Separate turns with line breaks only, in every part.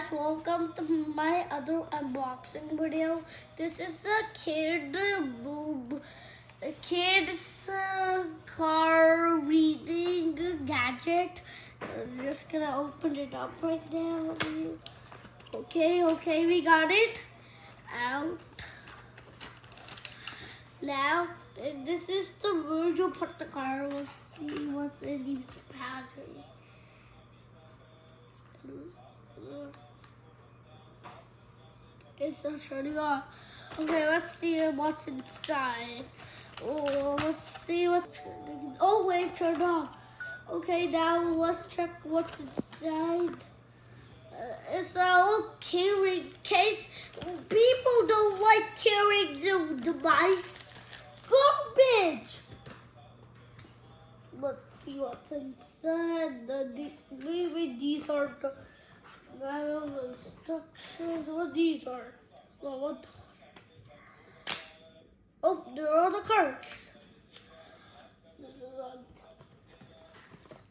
guys, welcome to my other unboxing video. This is a kid's car reading gadget. Just gonna open it up right now. Okay, we got it out. Now, this is the Virgil put the car. We'll see what's in these batteries. It's not shutting off. Okay, let's see what's inside. Oh, let's see what's. Oh wait, turned off. Okay, now let's check what's inside. It's a little carrying case. People don't like carrying the device. Garbage. Let's see what's inside. Maybe these are the instructions. What these are? Oh, there are the cards.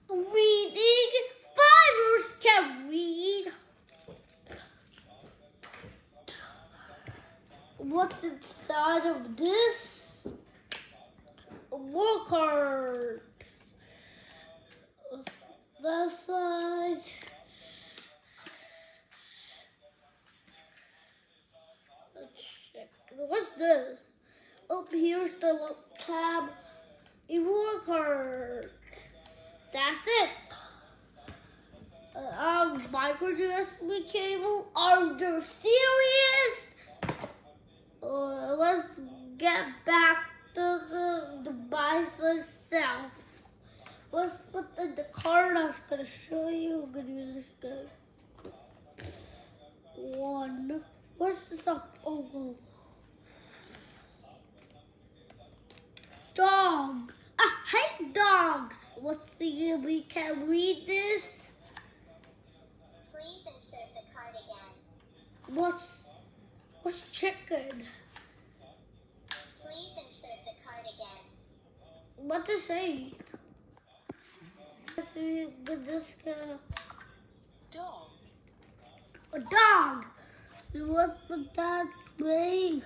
Reading. Fibers can read. What's inside of this? More cards. That side. Let's check. What's this? Oh, here's the tab. More cards. That's it. Micro USB cable. Are you serious? Let's get back to the device itself. Let's put the card. I was gonna show you. I'm gonna use this guy. One. What's the oh. Dog. I hate dogs. Let's see if we can read this.
Please insert the card again.
What's chicken?
Please insert the card again.
What to say? Let's see with this guy.
Dog.
A dog. What would that mean?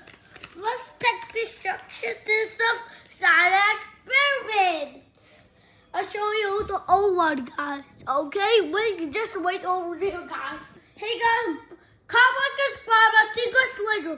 Let's take the instructions of science experiments. I'll show you the old one, guys. Okay, just wait over there, guys. Hey, guys, comment, subscribe. I'll see you guys later.